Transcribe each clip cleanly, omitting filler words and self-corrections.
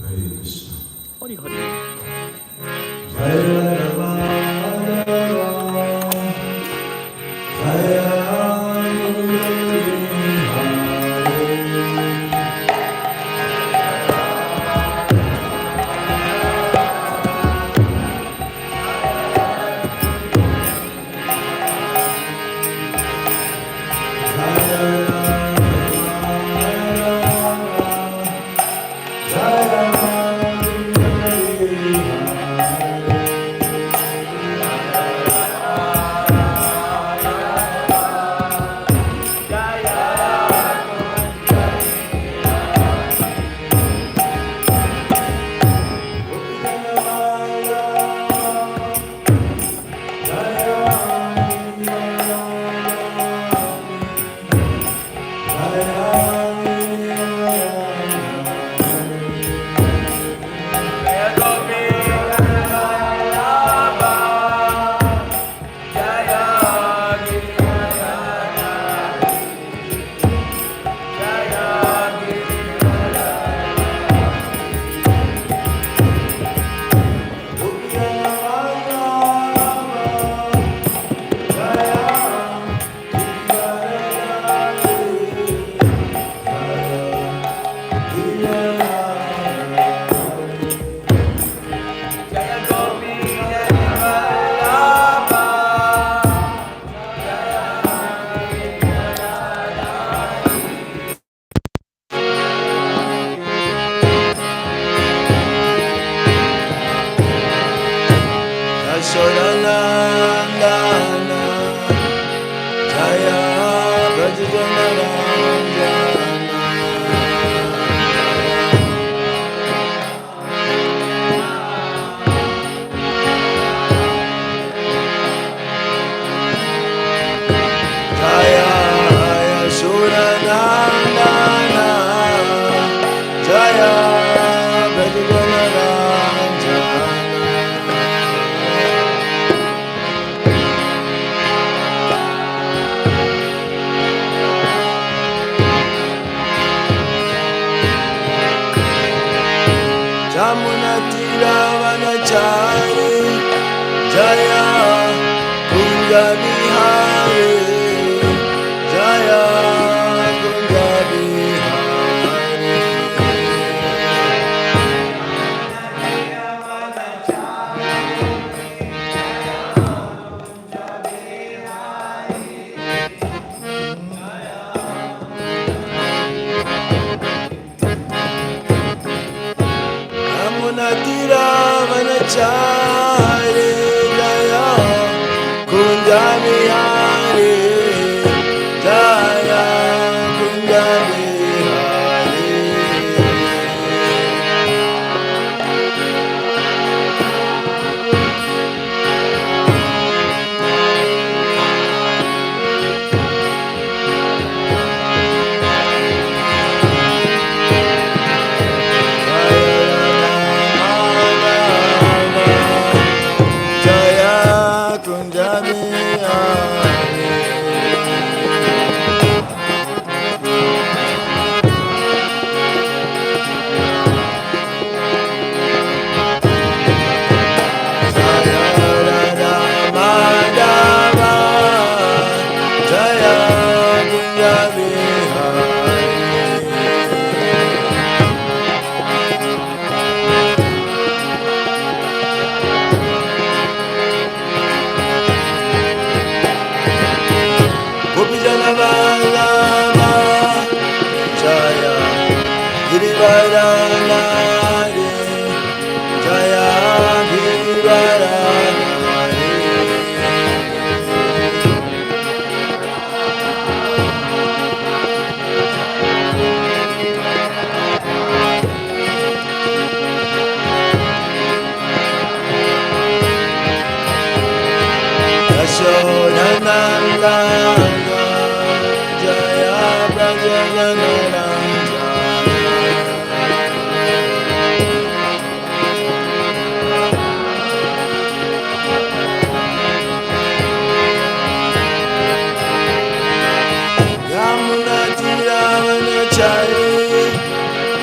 Hari Hari.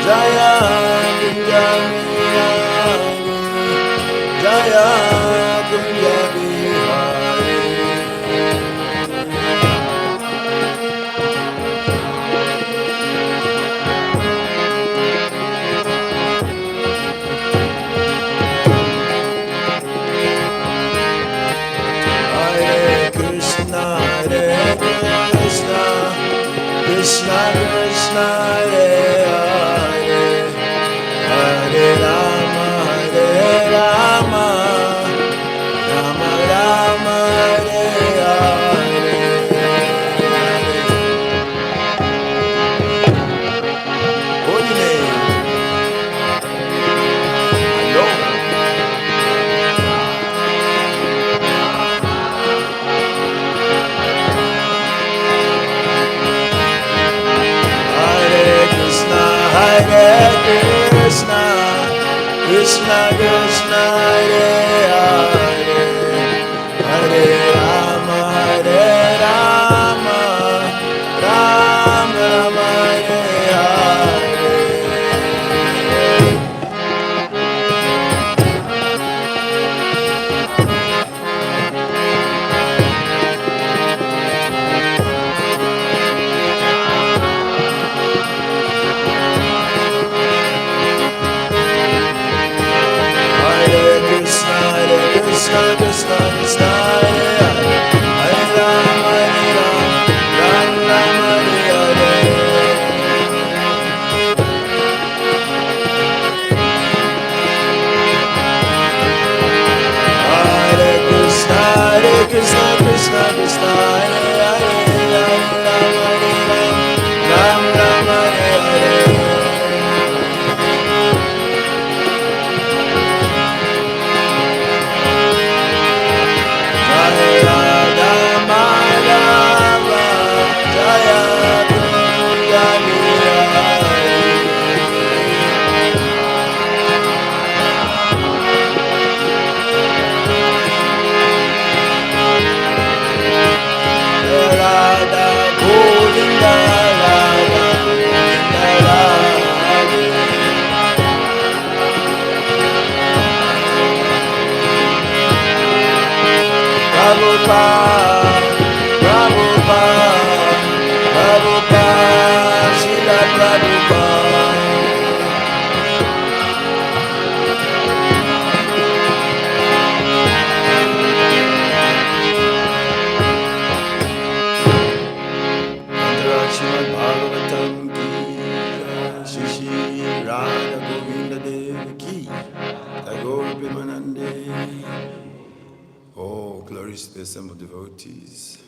Jaya Vindhyami Krishna Krishna Hare Hare, Hare Rama Hare Rama, Rama Rama Hare Hare. Krishna Krishna Krishna Hare Hare, Hare Rama Hare Rama, Rama Rama Hare Hare. Hare Krishna Krishna Krishna Hare Hare, Hare Rama Hare Rama, Rama Rama Hare Hare. Śrimad Bhāgavatam ki Shri Shri Radha Govinda Dev ki Tagore Premanande. Oh, glories to the assembled devotees.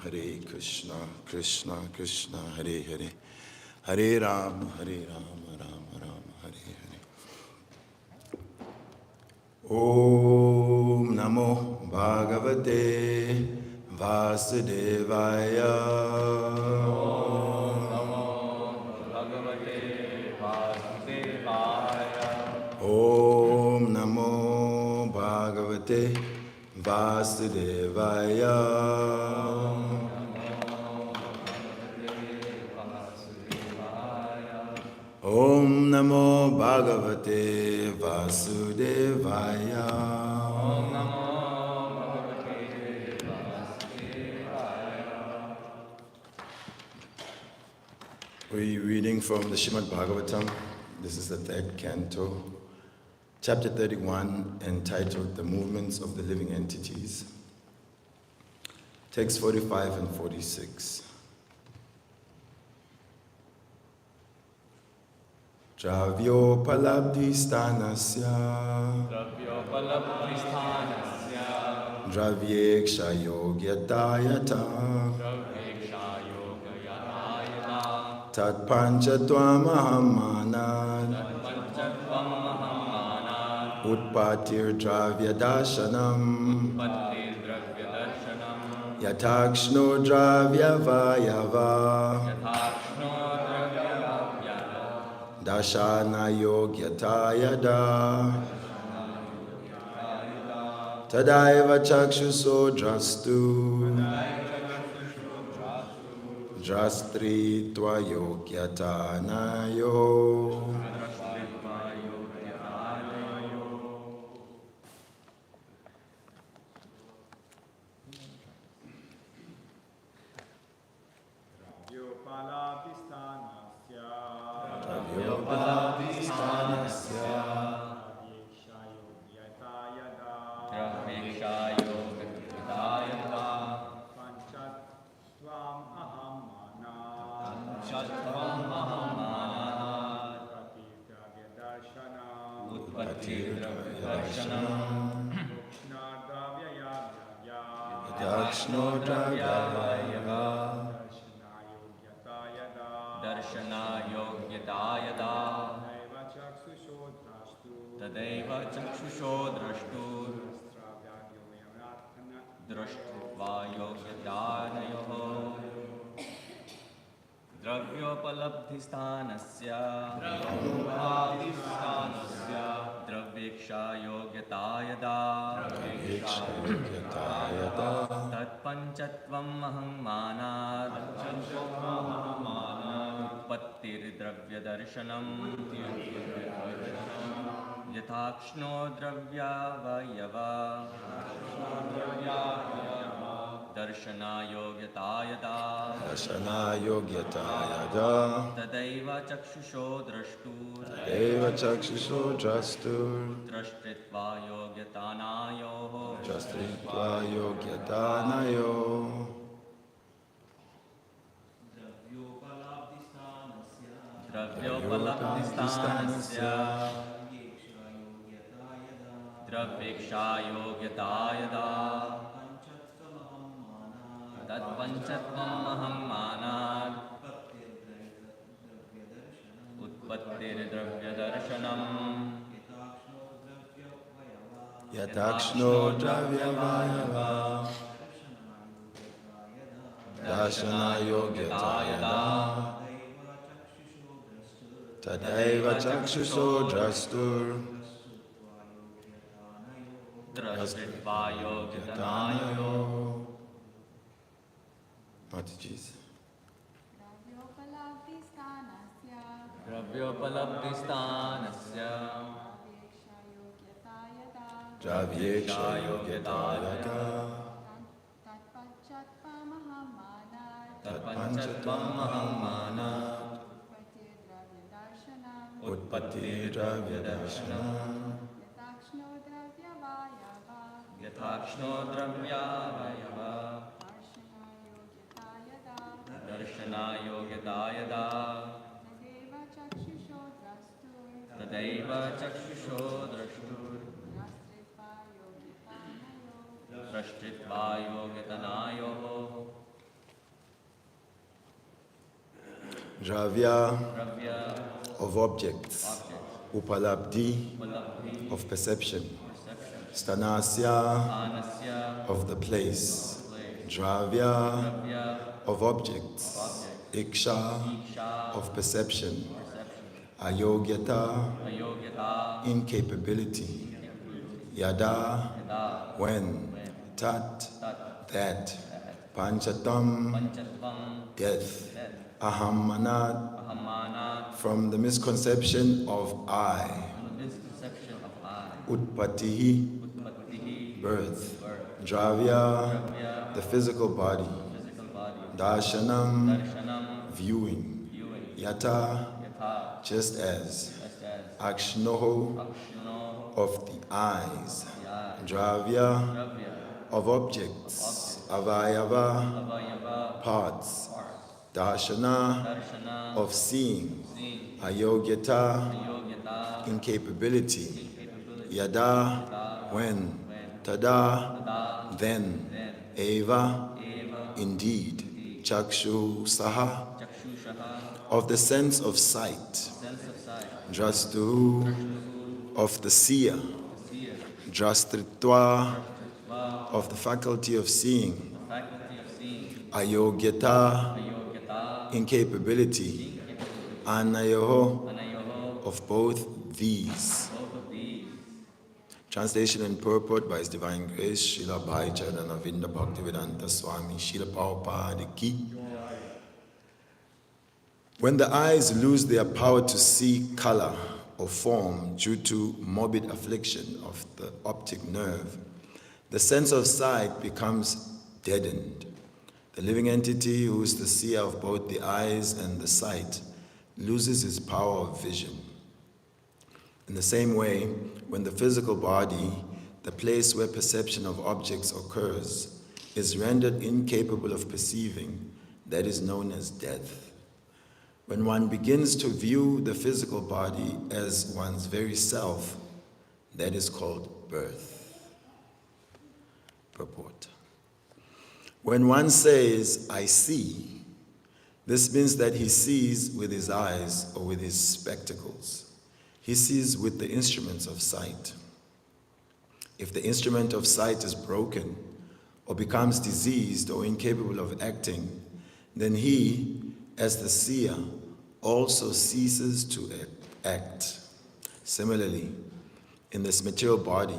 Hare Krishna, Krishna Krishna, Hare Hare, Hare Rama, Rama Rama, Hare Hare. Om Namo Bhagavate Vasudevaya. Om Namo Bhagavate Vasudevaya. Om Namo Bhagavate Vasudevaya. Om Namo Bhagavate Vasudevaya. We're reading from the Śrimad Bhāgavatam. This is the third canto, chapter 31, entitled The Movements of the Living Entities. Text 45 and 46. Dravyopalabdhistanasya Dravyeksha yogyatayata Tat panchattvamahammanad Utpatir dravya darshanam Yatakshno dravya vayava Dashana yogyata yada Tadaiva chakshuso drastu Drastri tva yogyata nayo. Utpattidarshanam Dakshnodravayava Darshana yogyata yada Tadaiva chakshusho drashtur Drashtva yogyatanayoho Dravyopalabdhistanasya Dravyeksha yogyata yada Tatpanchatvam maham manat Utpattir dravya darshanam Yathakshno dravya vayava Darshana yogyata yada Tadaiva chakshusho drashtur Drashtritva yogyatanayo Dravyopalabdhistanasya Dravyeksha yogyata yada Tatpanchatvam maham manat Utpattir dravya darshanam Yatakshno dravyavayava Darshana yogyatayada Tadaiva chakshusho drastur Drashtritva yogyatanayo Mataji's. Dravyopalabdhistanasya Dravyeksha yogyatayada Tatpanchatvam maham manat Utpattidarshanam Yathakshno dravyavayava Darshana yogyata yada Tadaiva chakshusho drashtur Drashtritva yogyatanayo Dravya of objects, Upalabdhi of perception, Stanasya of the place, Dravya of objects, Iksha of perception, Ayogyata incapability, Yada when, Tat that, Panchatam death, Aham manat from the misconception of I, Utpattihi birth, Dravya the physical body, Darshanam viewing, Yata just as, Akshnoho of the eyes, Dravya of objects, Avayava parts, Darshana of seeing, Ayogyata incapability, Yada when, Tada then, Eva indeed, Chakshu Saha of the sense of sight, Drastu of the seer, Drastritva of the faculty of seeing, Ayogyata incapability, Anayoho of both these. Translation and purport by His Divine Grace, Srila Bhai Charanaravinda Bhaktivedanta Swami, Srila Prabhupada Ki. When the eyes lose their power to see color or form due to morbid affliction of the optic nerve, the sense of sight becomes deadened. The living entity, who is the seer of both the eyes and the sight, loses its power of vision. In the same way, when the physical body, the place where perception of objects occurs, is rendered incapable of perceiving, that is known as death. When one begins to view the physical body as one's very self, That is called birth. Purport. When one says, I see, this means that he sees with his eyes or with his spectacles. He sees with the instruments of sight. If the instrument of sight is broken or becomes diseased or incapable of acting, then he, as the seer, also ceases to act. Similarly, in this material body,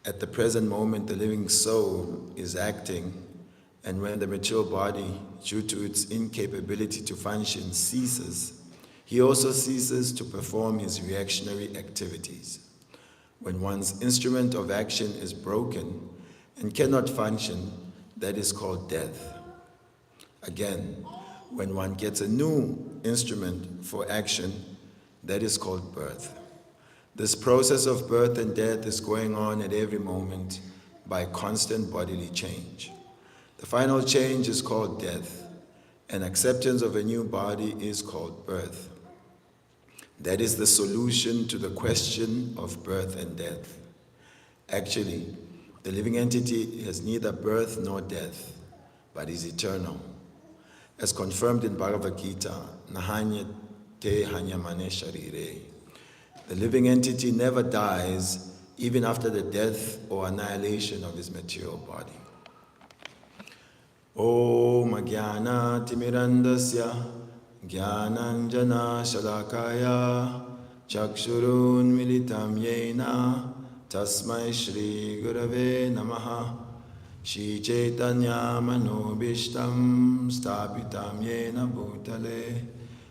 at the present moment the living soul is acting, and when the material body, due to its incapability to function, ceases, he also ceases to perform his reactionary activities. When one's instrument of action is broken and cannot function, that is called death. Again, when one gets a new instrument for action, that is called birth. This process of birth and death is going on at every moment by constant bodily change. The final change is called death, and acceptance of a new body is called birth. That is the solution to the question of birth and death. Actually, the living entity has neither birth nor death, but is eternal. As confirmed in Bhagavad Gita, Nahanya te hanyamane sharire. The living entity never dies, even after the death or annihilation of his material body. Om Jnana Timirandasya Jnananjana Shalakaya Chakshurun Militam Yena Tasmai Shri Gurave Namaha Shri Chaitanya Manobishtam Stapitam Yena Bhutale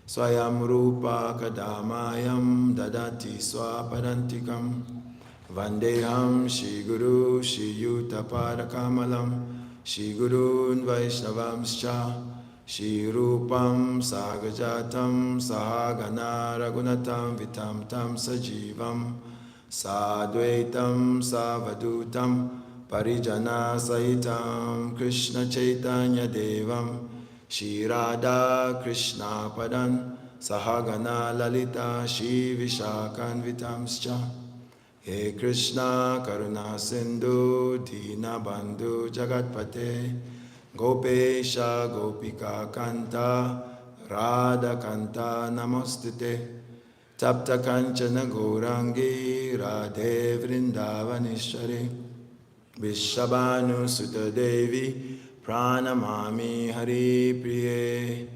Swayam Rupa Kadamayam Dadati Swapadantikam Vandeham Shri Guru Shri Yuta Parakamalam Shri Gurun Vaishnavamscha Shri Rupam Sagajatam Sahagana Ragunatam Vitam Tam Sajivam Sadvaitam Savadutam Parijana Sahitam Krishna Chaitanya Devam Shri Radha Krishna Padan Sahagana Lalita Shri Vishakan Vitamscha He Krishna Karuna Sindhu Dina Bandhu Jagatpate Gopesha Gopika Kanta Radha Kanta Namostite Tapta Kanchana Gourangi Radhe Vrindavanishwari Vishabhanu Sutta Devi Pranamami Hari Priye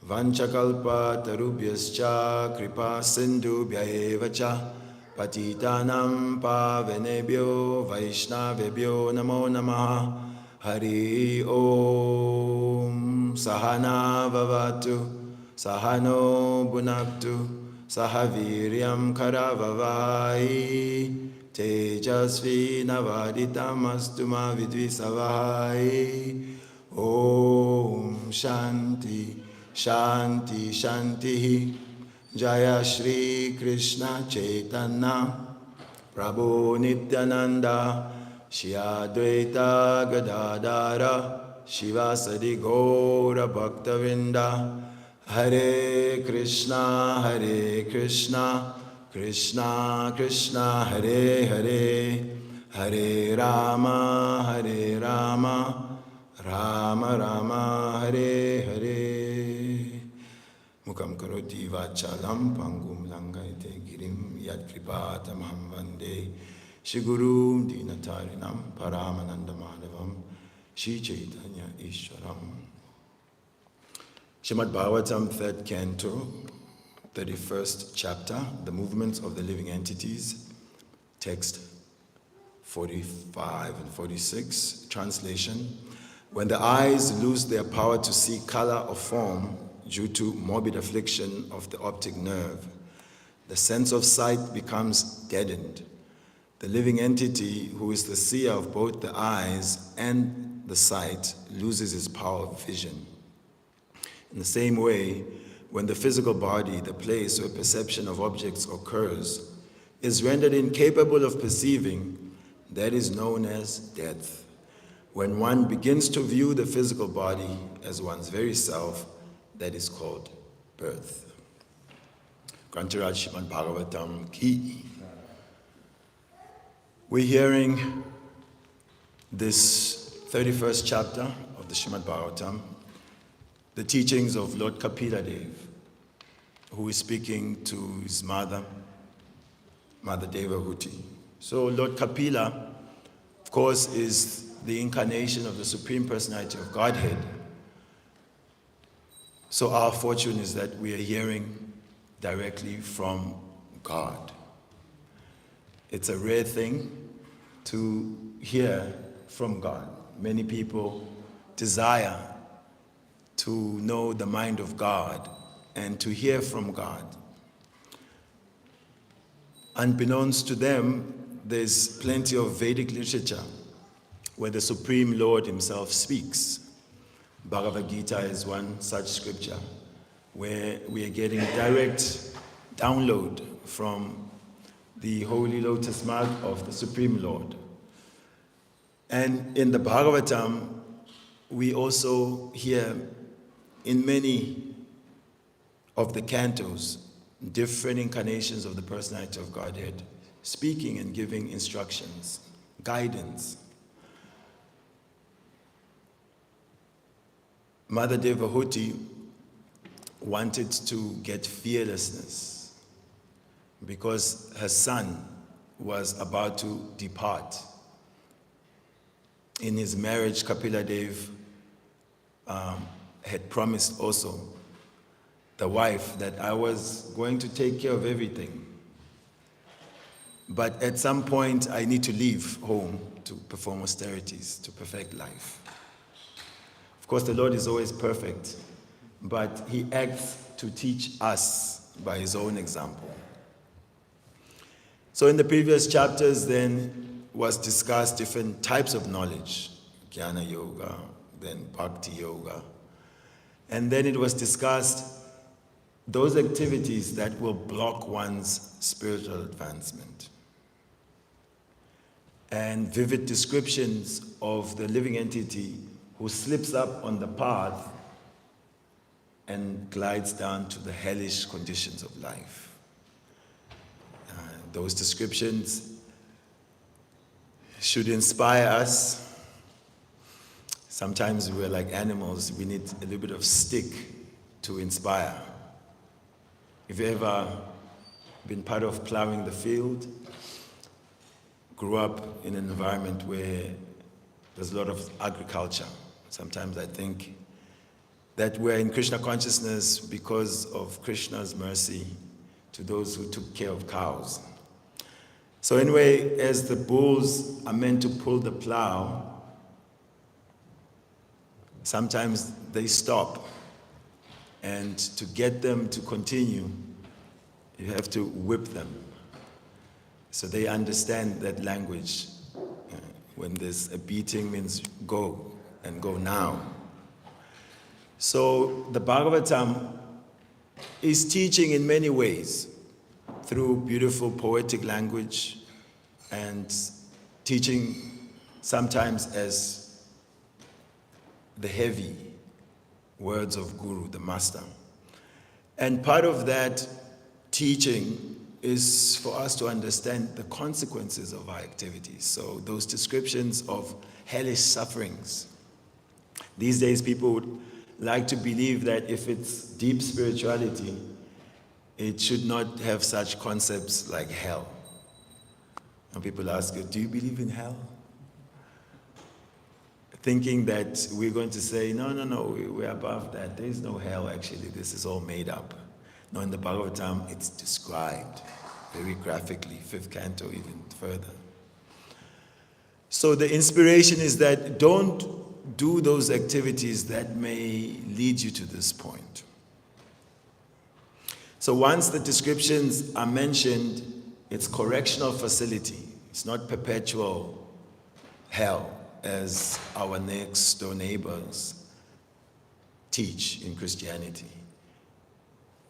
Vanchakalpa Tarubhyascha Kripa Sindhubhya Evacha Patitanam Pavanebhyo Vaishnavebhyo Namo Namaha Hari Om Sahana Vavatu Sahano Bhunaktu Sahaviryam Karavavai Tejasvi Navaditam Astuma Vidvisavai Om Shanti Shanti Shanti Jaya Shri Krishna Chaitanya Prabhu Nityananda Shri Advaita Gadadara Shivasadi Gaura Bhaktavinda Hare Krishna Krishna Krishna Hare Hare Hare Rama Rama Rama Hare Hare Mukam karoti vachalam pangum langaite girim yad kripatamaham vande Shri Guru Dinatarinam Paramananda Madhavam Shri Chaitanya Ishwaram. Śrimad Bhāgavatam, 3rd Canto, 31st chapter, the movements of the living entities, text 45 and 46, translation. When the eyes lose their power to see color or form due to morbid affliction of the optic nerve, the sense of sight becomes deadened. The living entity, who is the seer of both the eyes and the sight, loses its power of vision. In the same way, when the physical body, the place where perception of objects occurs, is rendered incapable of perceiving, that is known as death. When one begins to view the physical body as one's very self, that is called birth. Grantaraj Śrimad Bhāgavatam ki. We're hearing this 31st chapter of the Śrimad Bhāgavatam, the teachings of Lord Kapila Dev, who is speaking to his mother, Mother Devahuti. So Lord Kapila, of course, is the incarnation of the Supreme Personality of Godhead. So our fortune is that we are hearing directly from God. It's a rare thing to hear from God. Many people desire to know the mind of God and to hear from God. Unbeknownst to them, there's plenty of Vedic literature where the Supreme Lord himself speaks. Bhagavad Gita is one such scripture where we are getting direct download from the holy lotus mark of the Supreme Lord. And in the Bhagavatam, we also hear in many of the cantos different incarnations of the personality of Godhead speaking and giving instructions, guidance. Mother Devahuti wanted to get fearlessness because her son was about to depart. In his marriage, Kapila Dev had promised also the wife that I was going to take care of everything. But at some point, I need to leave home to perform austerities, to perfect life. Of course, the Lord is always perfect, but he acts to teach us by his own example. So in the previous chapters then was discussed different types of knowledge, Jnana Yoga, then Bhakti Yoga. And then it was discussed those activities that will block one's spiritual advancement. And vivid descriptions of the living entity who slips up on the path and glides down to the hellish conditions of life. Those descriptions should inspire us. Sometimes we're like animals, we need a little bit of stick to inspire. If you've ever been part of plowing the field, grew up in an environment where there's a lot of agriculture, sometimes I think that we're in Krishna consciousness because of Krishna's mercy to those who took care of cows. So anyway, as the bulls are meant to pull the plow, sometimes they stop. And to get them to continue, you have to whip them. So they understand that language. When there's a beating means go, and go now. So the Bhagavatam is teaching in many ways, through beautiful poetic language and teaching sometimes as the heavy words of Guru, the Master. And part of that teaching is for us to understand the consequences of our activities. So those descriptions of hellish sufferings. These days people would like to believe that if it's deep spirituality, it should not have such concepts like hell. And people ask, do you believe in hell? Thinking that we're going to say, no, we're above that. There is no hell, actually. This is all made up. No, in the Bhagavatam, it's described very graphically, 5th canto, even further. So the inspiration is that don't do those activities that may lead you to this point. So once the descriptions are mentioned, it's correctional facility. It's not perpetual hell, as our next door neighbors teach in Christianity.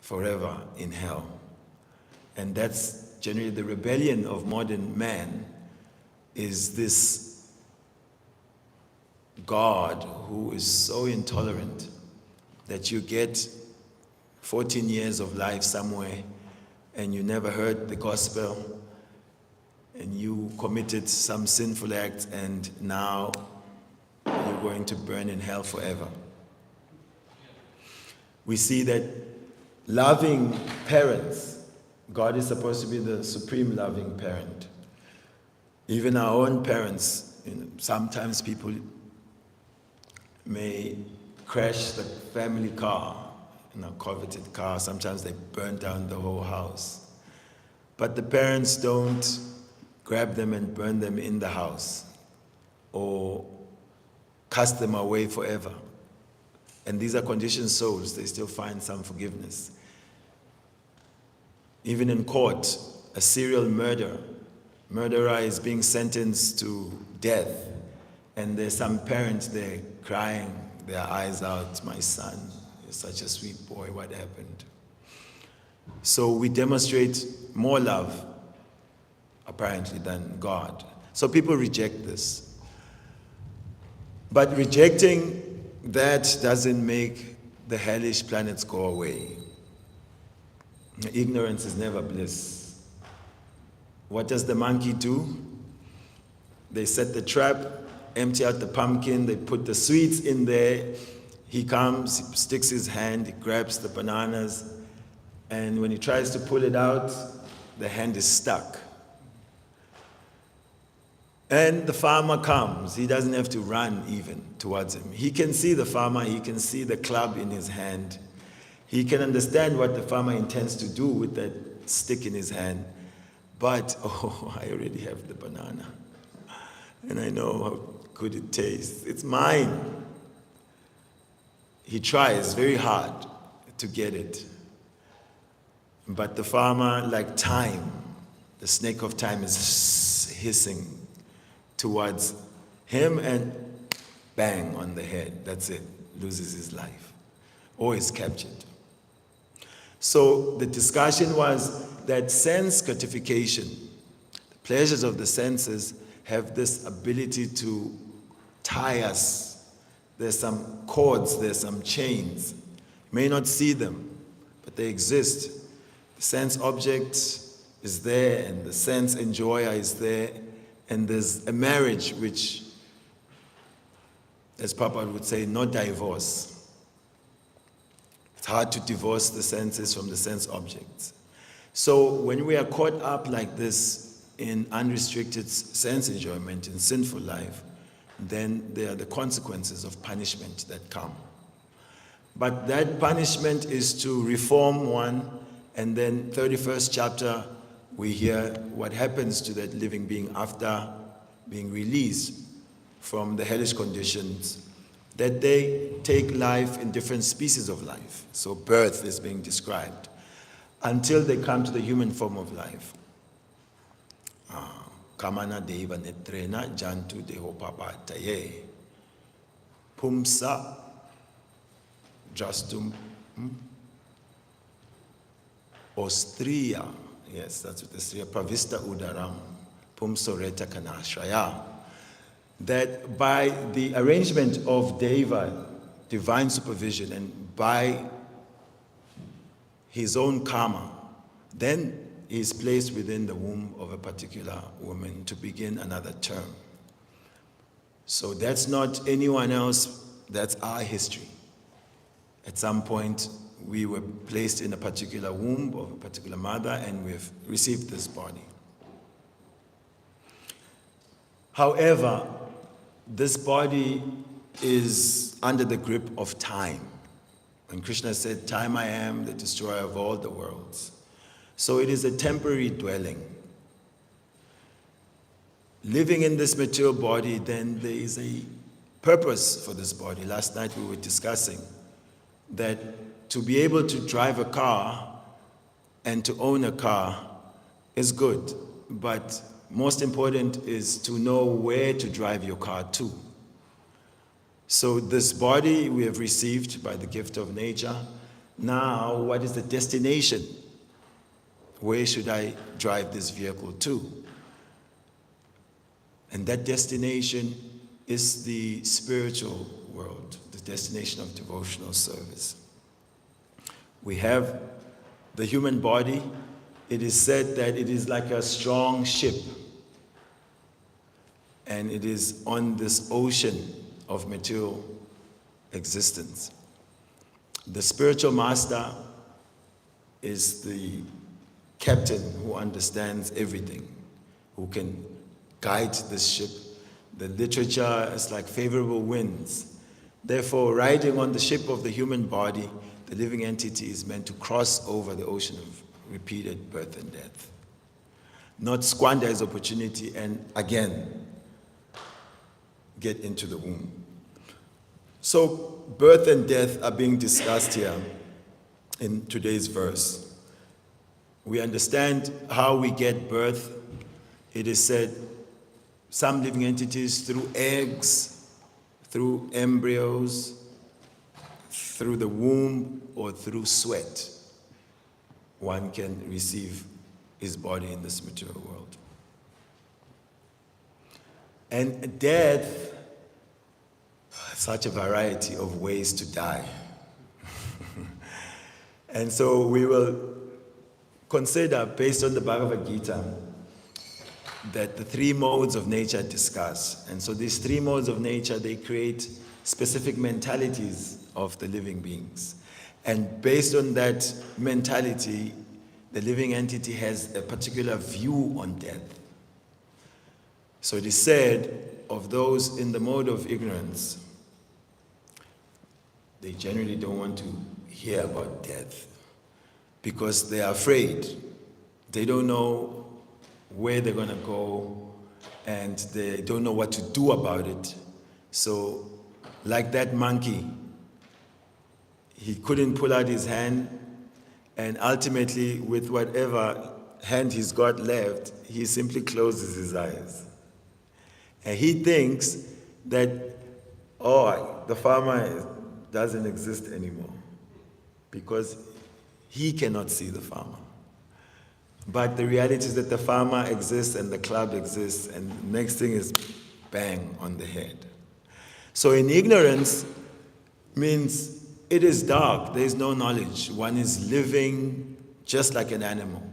Forever in hell. And that's generally the rebellion of modern man, is this God who is so intolerant that you get 14 years of life somewhere and you never heard the gospel, and you committed some sinful act and now you're going to burn in hell forever. We see that loving parents, God is supposed to be the supreme loving parent. Even our own parents, sometimes people may crash the family car, a coveted car. Sometimes they burn down the whole house. But the parents don't grab them and burn them in the house or cast them away forever. And these are conditioned souls. They still find some forgiveness. Even in court, a serial murderer is being sentenced to death. And there's some parents there crying their eyes out, my son, you're such a sweet boy, what happened? So we demonstrate more love, apparently, than God. So people reject this. But rejecting that doesn't make the hellish planets go away. Ignorance is never bliss. What does the monkey do? They set the trap, empty out the pumpkin, they put the sweets in there. He comes, he sticks his hand, he grabs the bananas, and when he tries to pull it out, the hand is stuck. And the farmer comes. He doesn't have to run even towards him. He can see the farmer, he can see the club in his hand. He can understand what the farmer intends to do with that stick in his hand. But, oh, I already have the banana. And I know how good it tastes. It's mine. He tries very hard to get it. But the farmer, like time, the snake of time is hissing towards him and bang on the head. That's it. Loses his life. Or is captured. So the discussion was that sense gratification, the pleasures of the senses, have this ability to tie us. There's some cords, there's some chains. You may not see them, but they exist. The sense object is there, and the sense enjoyer is there, and there's a marriage which, as Papa would say, no divorce. It's hard to divorce the senses from the sense objects. So when we are caught up like this in unrestricted sense enjoyment, in sinful life, then there are the consequences of punishment that come. But that punishment is to reform one, and then 31st chapter, we hear what happens to that living being after being released from the hellish conditions, that they take life in different species of life. So birth is being described, until they come to the human form of life. Kamana deva netrena jantu deho papataye. Pumsa justum ostria. Yes, that's what the Sriya Pravista Udaram. Pumsoreta Kanashraya. That by the arrangement of Deva, divine supervision, and by his own karma, then he is placed within the womb of a particular woman to begin another term. So that's not anyone else, that's our history. At some point, we were placed in a particular womb of a particular mother, and we've received this body. However, this body is under the grip of time. When Krishna said, "Time I am, the destroyer of all the worlds." So it is a temporary dwelling. Living in this material body, then there is a purpose for this body. Last night we were discussing that to be able to drive a car and to own a car is good, but most important is to know where to drive your car to. So this body we have received by the gift of nature. Now, what is the destination? Where should I drive this vehicle to? And that destination is the spiritual world, the destination of devotional service. We have the human body. It is said that it is like a strong ship. and it is on this ocean of material existence. The spiritual master is the captain who understands everything, who can guide this ship. The literature is like favorable winds. Therefore, riding on the ship of the human body, the living entity is meant to cross over the ocean of repeated birth and death. Not squander his opportunity and again get into the womb. So birth and death are being discussed here in today's verse. We understand how we get birth. It is said some living entities through eggs, through embryos, through the womb, or through sweat, one can receive his body in this material world. And death, such a variety of ways to die. And so we will consider, based on the Bhagavad Gita, that the three modes of nature discuss. And so these three modes of nature, they create specific mentalities of the living beings. And based on that mentality, the living entity has a particular view on death. So it is said of those in the mode of ignorance, they generally don't want to hear about death because they are afraid. They don't know where they're going to go and they don't know what to do about it. So, like that monkey, he couldn't pull out his hand, and ultimately, with whatever hand he's got left, he simply closes his eyes. And he thinks that, the farmer doesn't exist anymore because he cannot see the farmer. But the reality is that the farmer exists and the club exists, and the next thing is bang on the head. So in ignorance means it is dark, there is no knowledge. One is living just like an animal.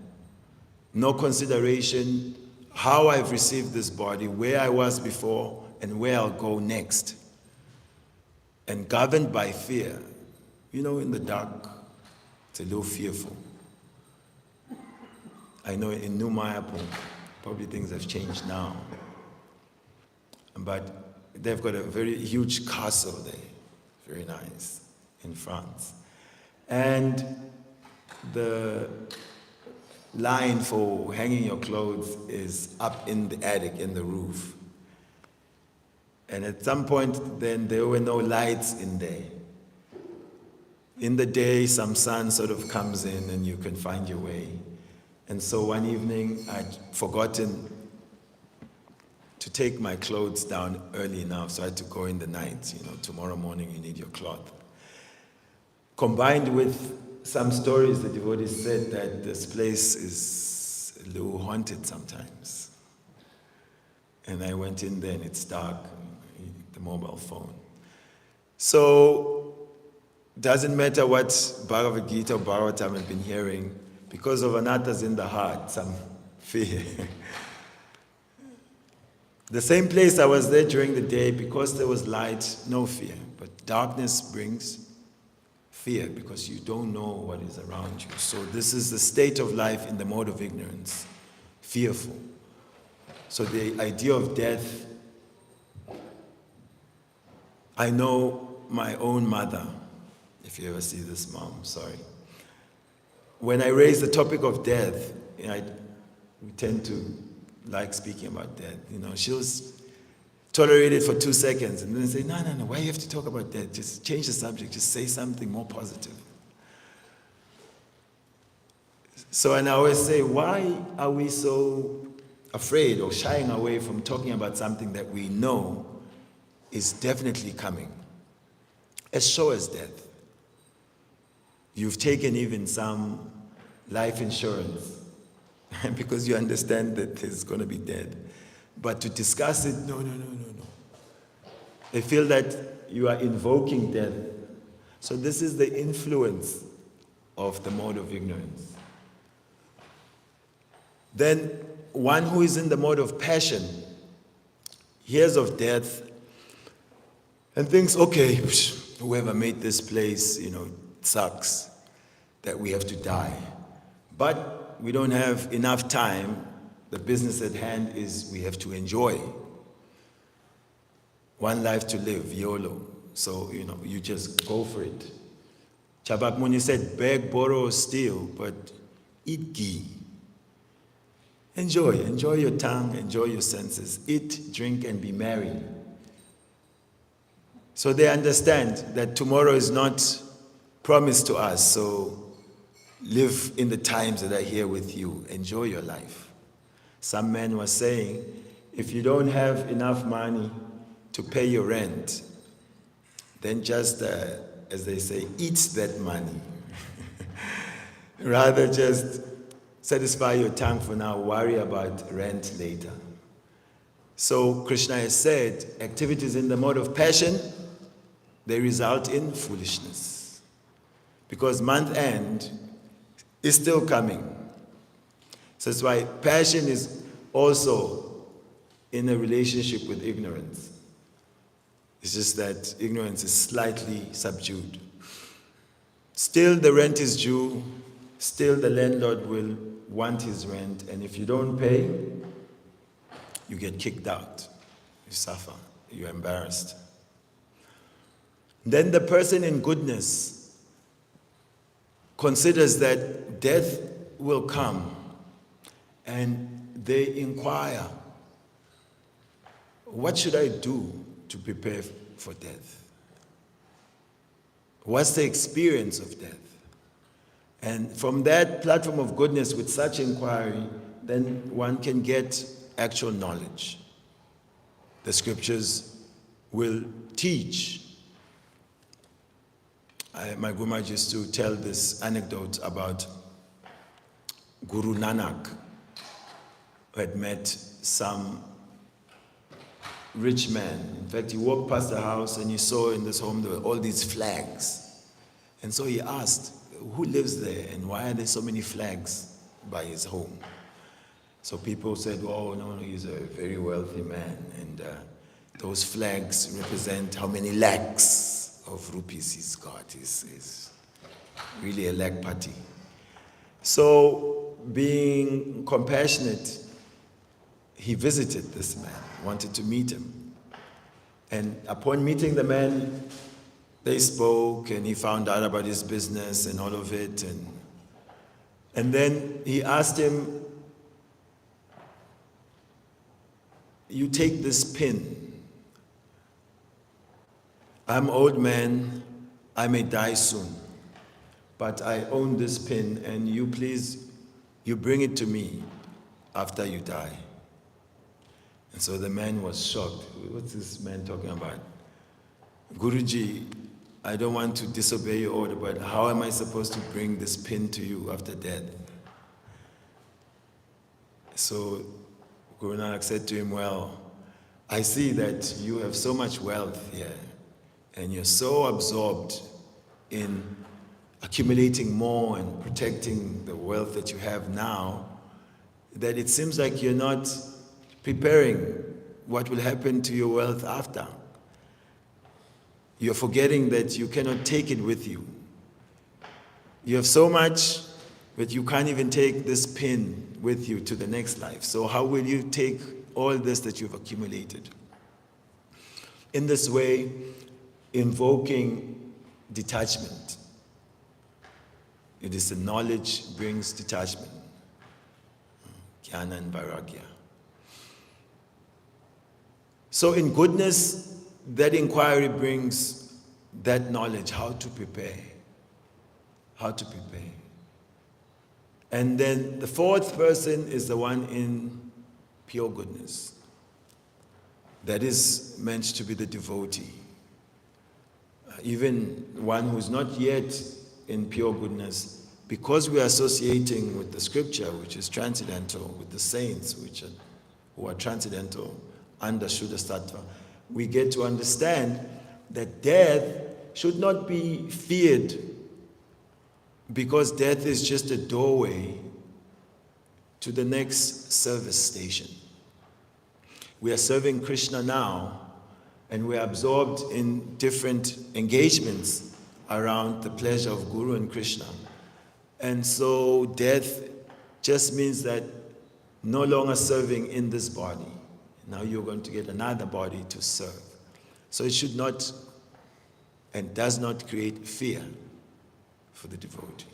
No consideration how I've received this body, where I was before, and where I'll go next. And governed by fear. In the dark, it's a little fearful. I know in New Mayapur, probably things have changed now. But they've got a very huge castle there, very nice, in France. And the line for hanging your clothes is up in the attic, in the roof. And at some point, then there were no lights in there. In the day, some sun sort of comes in and you can find your way. And so one evening, I'd forgotten to take my clothes down early enough, so I had to go in the night. Tomorrow morning you need your cloth. Combined with some stories, the devotees said that this place is a little haunted sometimes. And I went in there and it's dark, the mobile phone. So, doesn't matter what Bhagavad Gita or Bhāgavatam have been hearing, because of anattas in the heart, some fear. The same place I was there during the day, because there was light, no fear. But darkness brings fear, because you don't know what is around you. So this is the state of life in the mode of ignorance, fearful. So the idea of death, I know my own mother, if you ever see this, Mom, sorry. When I raise the topic of death, we tend to like speaking about death. She'll tolerate it for 2 seconds and then say, no, why do you have to talk about death? Just change the subject, just say something more positive. So, and I always say, why are we so afraid or shying away from talking about something that we know is definitely coming? As sure as death. You've taken even some life insurance because you understand that there's going to be death. But to discuss it, no. They feel that you are invoking death. So this is the influence of the mode of ignorance. Then one who is in the mode of passion, hears of death and thinks, okay, whoever made this place, it sucks that we have to die. But we don't have enough time. The business at hand is we have to enjoy. One life to live, YOLO. So, you just go for it. Chabak Muni said, beg, borrow, steal, but eat ghee. Enjoy your tongue, enjoy your senses. Eat, drink, and be merry. So they understand that tomorrow is not promised to us, so live in the times that are here with you. Enjoy your life. Some man was saying, if you don't have enough money to pay your rent, then just, as they say, eat that money. Rather just satisfy your tongue for now, worry about rent later. So Krishna has said, activities in the mode of passion, they result in foolishness. Because month end is still coming. So that's why passion is also in a relationship with ignorance. It's just that ignorance is slightly subdued. Still the rent is due, still the landlord will want his rent, and if you don't pay, you get kicked out. You suffer, you're embarrassed. Then the person in goodness considers that death will come, and they inquire, what should I do to prepare for death? What's the experience of death? And from that platform of goodness, with such inquiry, then one can get actual knowledge. The scriptures will teach. My Gurumaj used to tell this anecdote about Guru Nanak, who had met some rich man. In fact, he walked past the house and he saw in this home there were all these flags. And so he asked, who lives there and why are there so many flags by his home? So people said, oh, no, he's a very wealthy man. And those flags represent how many lakhs of rupees he's got. He's really a lakpati. So being compassionate, he visited this man, wanted to meet him. And upon meeting the man, they spoke and he found out about his business and all of it. And then he asked him, you take this pin. I'm old man, I may die soon, but I own this pin and you bring it to me after you die. And so the man was shocked. What's this man talking about? Guruji, I don't want to disobey your order, but how am I supposed to bring this pin to you after death? So Guru Nanak said to him, well, I see that you have so much wealth here, and you're so absorbed in accumulating more and protecting the wealth that you have now, that it seems like you're not preparing what will happen to your wealth after. You're forgetting that you cannot take it with you. You have so much, but you can't even take this pin with you to the next life. So how will you take all this that you've accumulated? In this way, invoking detachment. It is the knowledge brings detachment. Jnana and Vairagya. So in goodness, that inquiry brings that knowledge, how to prepare. How to prepare. And then the fourth person is the one in pure goodness. That is meant to be the devotee. Even one who's not yet in pure goodness, because we are associating with the scripture, which is transcendental, with the saints, who are transcendental under Shuddha Sattva, we get to understand that death should not be feared, because death is just a doorway to the next service station. We are serving Krishna now, and we are absorbed in different engagements around the pleasure of Guru and Krishna. And so death just means that no longer serving in this body. Now you're going to get another body to serve. So it should not and does not create fear for the devotee.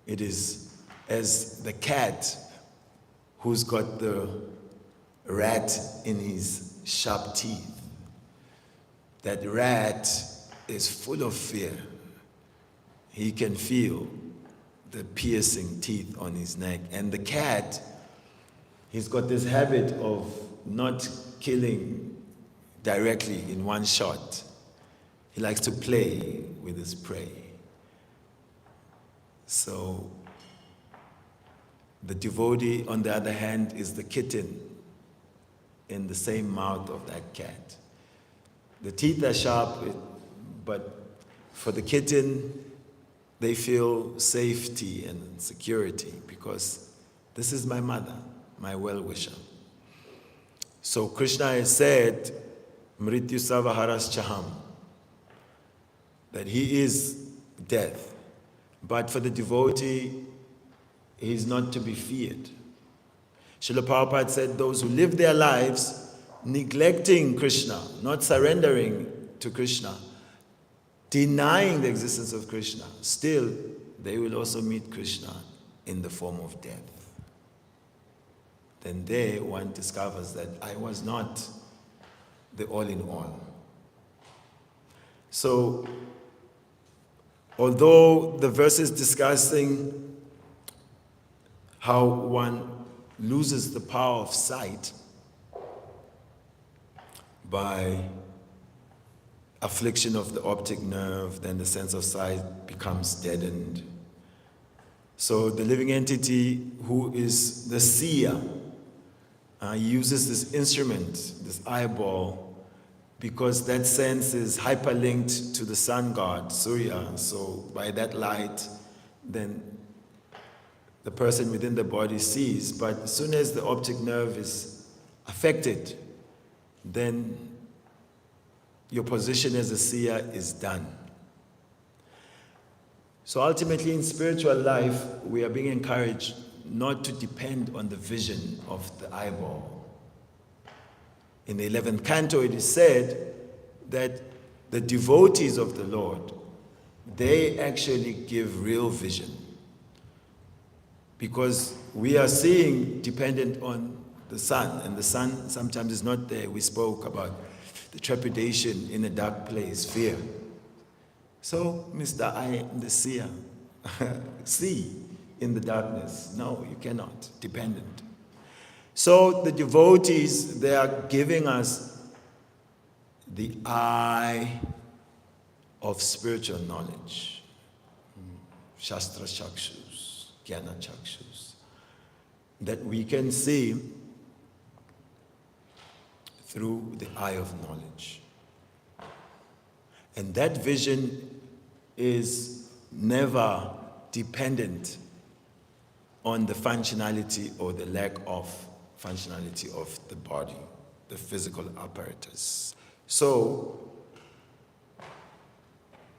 It is as the cat who's got the rat in his sharp teeth. That rat is full of fear. He can feel the piercing teeth on his neck. And the cat, he's got this habit of not killing directly in one shot. He likes to play with his prey. So the devotee, on the other hand, is the kitten in the same mouth of that cat. The teeth are sharp, but for the kitten, they feel safety and security because this is my mother, my well-wisher. So Krishna has said, Mrityu Savaharas Chaham, that he is death. But for the devotee, he is not to be feared. Srila Prabhupada said those who live their lives neglecting Krishna, not surrendering to Krishna, denying the existence of Krishna, still they will also meet Krishna in the form of death. Then there one discovers that I was not the all-in-all. So, although the verse is discussing how one loses the power of sight by affliction of the optic nerve, then the sense of sight becomes deadened. So the living entity who is the seer uses this instrument, this eyeball, because that sense is hyperlinked to the sun god, Surya. So by that light, then the person within the body sees. But as soon as the optic nerve is affected, then your position as a seer is done. So ultimately in spiritual life, we are being encouraged not to depend on the vision of the eyeball. In the 11th canto, it is said that the devotees of the Lord, they actually give real vision. Because we are seeing dependent on the sun, and the sun sometimes is not there. We spoke about the trepidation in a dark place, fear. So, Mr. I am the seer. See in the darkness. No, you cannot. Dependent. So the devotees, they are giving us the eye of spiritual knowledge. Shastra Chakshus, Jnana Chakshus. That we can see through the eye of knowledge. And that vision is never dependent on the functionality or the lack of functionality of the body, the physical apparatus. So,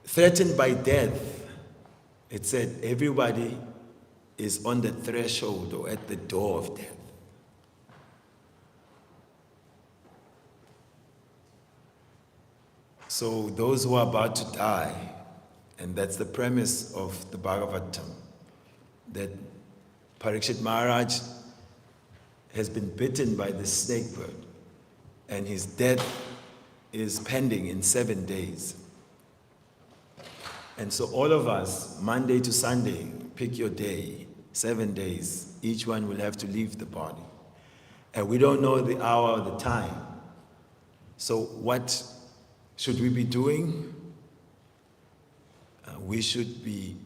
threatened by death, it said everybody is on the threshold or at the door of death. So those who are about to die, and that's the premise of the Bhāgavatam, that Parikshit Maharaj has been bitten by the snake bird, and his death is pending in 7 days. And so all of us, Monday to Sunday, pick your day, 7 days, each one will have to leave the body. And we don't know the hour or the time. So what should we be doing? We should be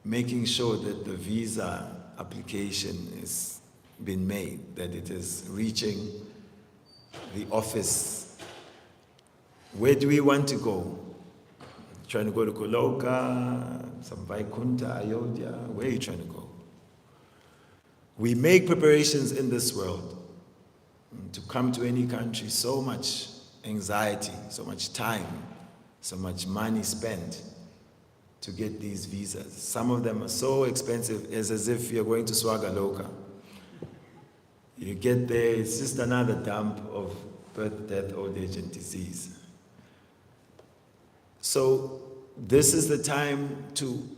making sure that the visa application is been made, that it is reaching the office. Where do we want to go? Trying to go to Goloka, some Vaikunta, Ayodhya? Where are you trying to go? We make preparations in this world, To come to any country, so much anxiety, so much time, so much money spent to get these visas. Some of them are so expensive, it's as if you're going to Swagaloka. You get there, it's just another dump of birth, death, old age, and disease. So this is the time to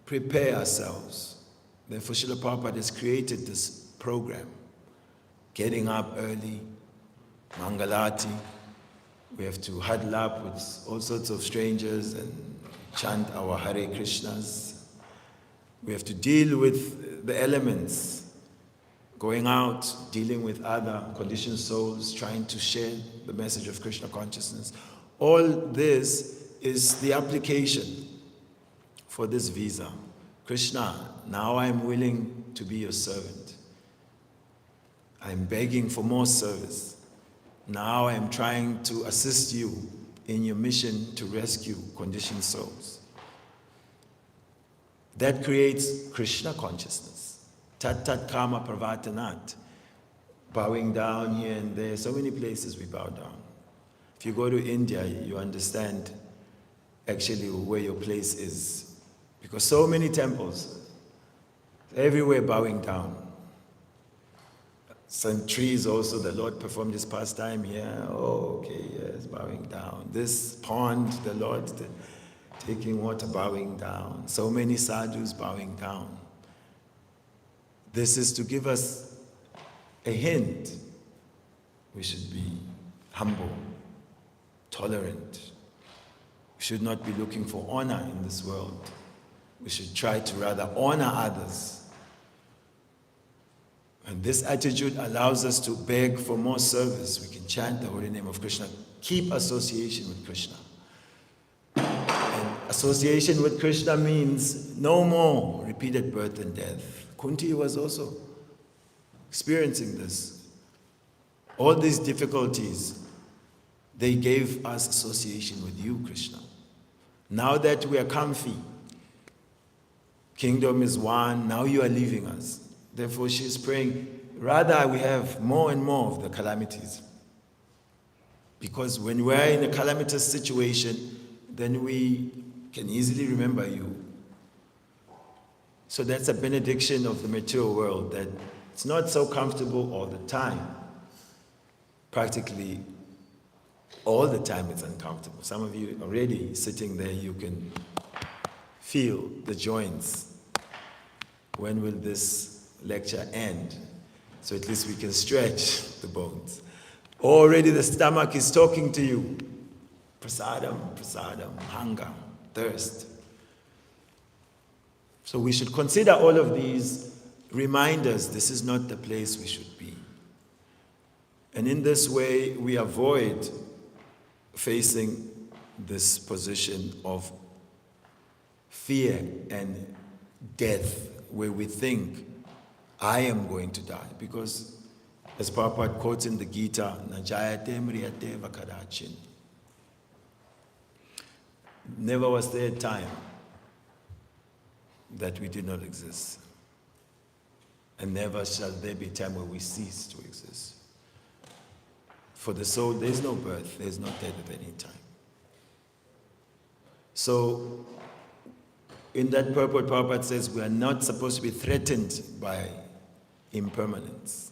prepare ourselves. Therefore, Srila Prabhupada has created this program. Getting up early, Mangalati. We have to huddle up with all sorts of strangers and chant our Hare Krishnas. We have to deal with the elements. Going out, dealing with other conditioned souls, trying to share the message of Krishna consciousness. All this is the application for this visa. Krishna, now I'm willing to be your servant. I'm begging for more service. Now I'm trying to assist you in your mission to rescue conditioned souls. That creates Krishna consciousness. Tat tat kama pravartanat. Bowing down here and there. So many places we bow down. If you go to India, you understand actually where your place is. Because so many temples, everywhere bowing down. Some trees also, the Lord performed this pastime here. Oh, okay, yes, bowing down. This pond, the Lord taking water, bowing down. So many sadhus bowing down. This is to give us a hint. We should be humble, tolerant. We should not be looking for honor in this world. We should try to rather honor others. And this attitude allows us to beg for more service. We can chant the holy name of Krishna. Keep association with Krishna. And association with Krishna means no more repeated birth and death. Kunti was also experiencing this. All these difficulties, they gave us association with you, Krishna. Now that we are comfy, kingdom is one, now you are leaving us. Therefore she is praying, rather we have more and more of the calamities. Because when we are in a calamitous situation, then we can easily remember you. So that's a benediction of the material world, that it's not so comfortable all the time. Practically all the time it's uncomfortable. Some of you already sitting there, you can feel the joints. When will this lecture end? So at least we can stretch the bones. Already the stomach is talking to you. Prasadam, prasadam, hunger, thirst. So we should consider all of these reminders. This is not the place we should be. And in this way, we avoid facing this position of fear and death, where we think, I am going to die. Because as Prabhupada quotes in the Gita, Najayate mriyate vakadachin. Never was there a time that we did not exist. And never shall there be a time where we cease to exist. For the soul, there is no birth, there is no death at any time. So, in that purport, Prabhupada says we are not supposed to be threatened by impermanence.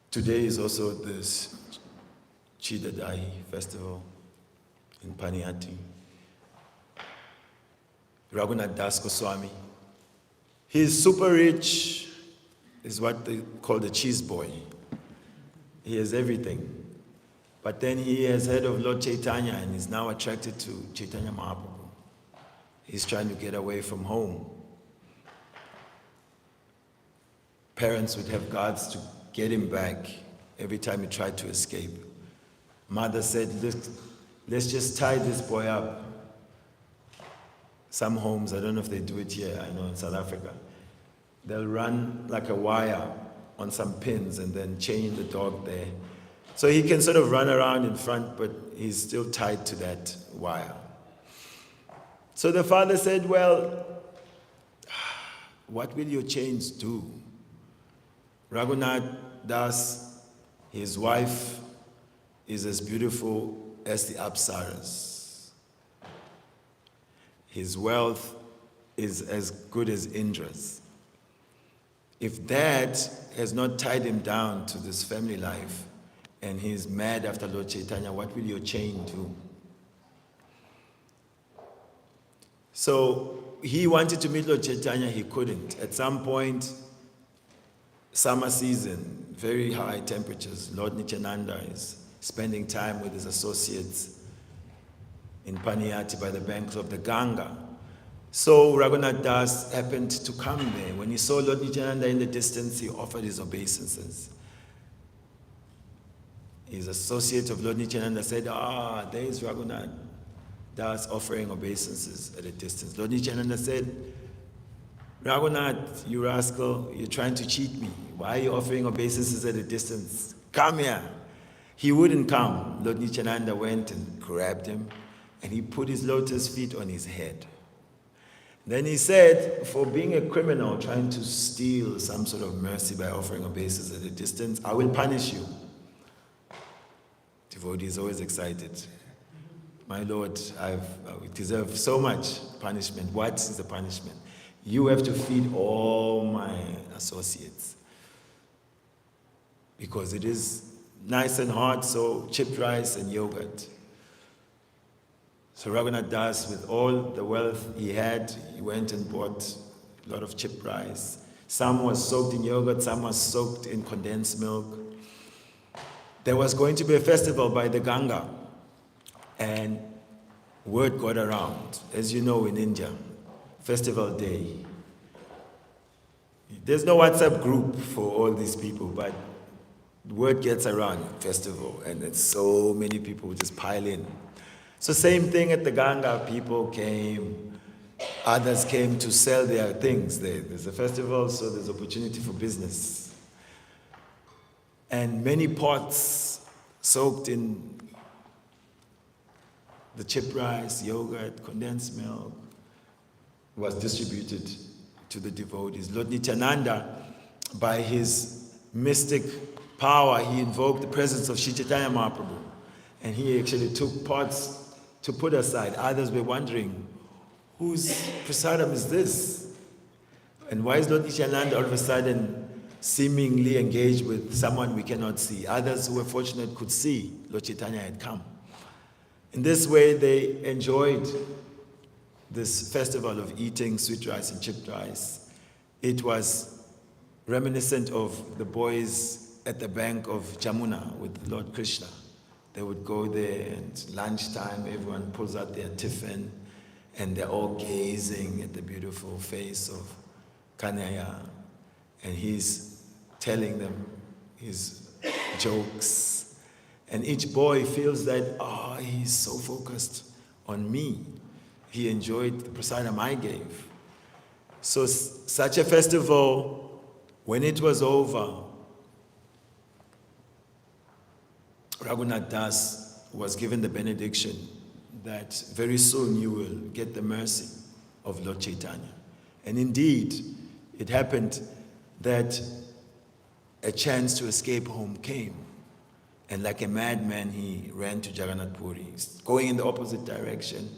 Today is also this Chidadai festival in Paniyati. Raghunath Das Goswami. He is super rich, is what they call the cheese boy. He has everything. But then he has heard of Lord Chaitanya and is now attracted to Chaitanya Mahaprabhu. He's trying to get away from home. Parents would have guards to get him back every time he tried to escape. Mother said, let's just tie this boy up. Some homes, I don't know if they do it here, I know in South Africa, they'll run like a wire on some pins and then chain the dog there. So he can sort of run around in front, but he's still tied to that wire. So the father said, well, what will your chains do? Raghunath Das, his wife, is as beautiful as the Apsaras. His wealth is as good as Indra's. If that has not tied him down to this family life, and he's mad after Lord Chaitanya, what will your chain do? So he wanted to meet Lord Chaitanya, he couldn't. At some point, summer season, very high temperatures, Lord Nityananda is spending time with his associates in Paniyati by the banks of the Ganga. So Raghunath Das happened to come there. When he saw Lord Nityananda in the distance, he offered his obeisances. His associate of Lord Nityananda said, there is Raghunath Das offering obeisances at a distance. Lord Nityananda said, Raghunath, you rascal, you're trying to cheat me. Why are you offering obeisances at a distance? Come here. He wouldn't come. Lord Nityananda went and grabbed him, and he put his lotus feet on his head. Then he said, for being a criminal, trying to steal some sort of mercy by offering obeisances at a distance, I will punish you. Devotee is always excited. My Lord, I deserve so much punishment. What is the punishment? You have to feed all my associates. Because it is nice and hot, so chipped rice and yogurt. So Raghunath Das, with all the wealth he had, he went and bought a lot of chipped rice. Some was soaked in yogurt, some was soaked in condensed milk. There was going to be a festival by the Ganga, and word got around. As you know, in India, festival day. There's no WhatsApp group for all these people, but word gets around, festival, and then so many people just pile in. So same thing at the Ganga, people came, others came to sell their things. There's a festival, so there's opportunity for business. And many pots soaked in the chipped rice, yogurt, condensed milk was distributed to the devotees. Lord Nityananda, by his mystic power, he invoked the presence of Sri Chaitanya Mahaprabhu. And he actually took pots to put aside. Others were wondering, whose prasadam is this? And why is Lord Nityananda all of a sudden seemingly engaged with someone we cannot see? Others who were fortunate could see Lord Chaitanya had come. In this way, they enjoyed this festival of eating sweet rice and chipped rice. It was reminiscent of the boys at the bank of Jamuna with Lord Krishna. They would go there, and lunchtime, everyone pulls out their tiffin, and they're all gazing at the beautiful face of Kanhaiya, and he's telling them his jokes. And each boy feels that, he's so focused on me. He enjoyed the prasadam I gave. So such a festival, when it was over, Raghunath Das was given the benediction that very soon you will get the mercy of Lord Chaitanya. And indeed, it happened that a chance to escape home came. And like a madman, he ran to Jagannath Puri, going in the opposite direction,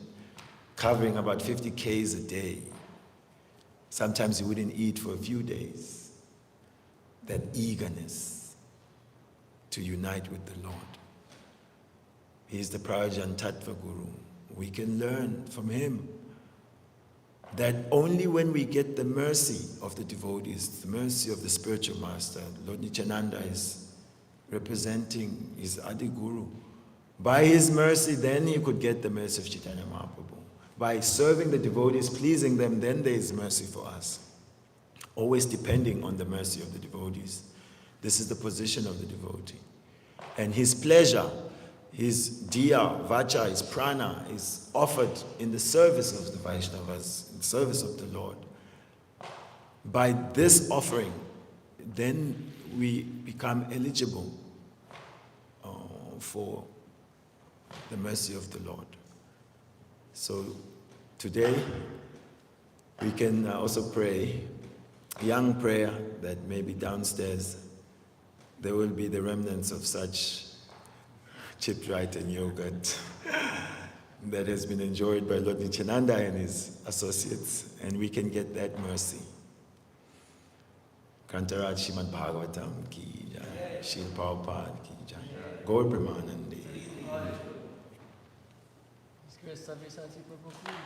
covering about 50 k's a day. Sometimes he wouldn't eat for a few days. That eagerness to unite with the Lord. He is the Prajan Tattva Guru. We can learn from him that only when we get the mercy of the devotees, the mercy of the spiritual master, Lord Nityananda is representing his Adi Guru. By his mercy, then he could get the mercy of Chaitanya Mahaprabhu. By serving the devotees, pleasing them, then there is mercy for us. Always depending on the mercy of the devotees. This is the position of the devotee. And his pleasure, his diya, vacha, his prana is offered in the service of the Vaishnavas, in the service of the Lord. By this offering, then we become eligible for the mercy of the Lord. So today, we can also pray young prayer that may be downstairs, there will be the remnants of such chipped right and yogurt that has been enjoyed by Lord Nityananda and his associates, and we can get that mercy. Kantaraj Śrimad Bhāgavatam ki jai, Srila Prabhupada ki jai, Gaur Premanande. Savyasāci Prabhu.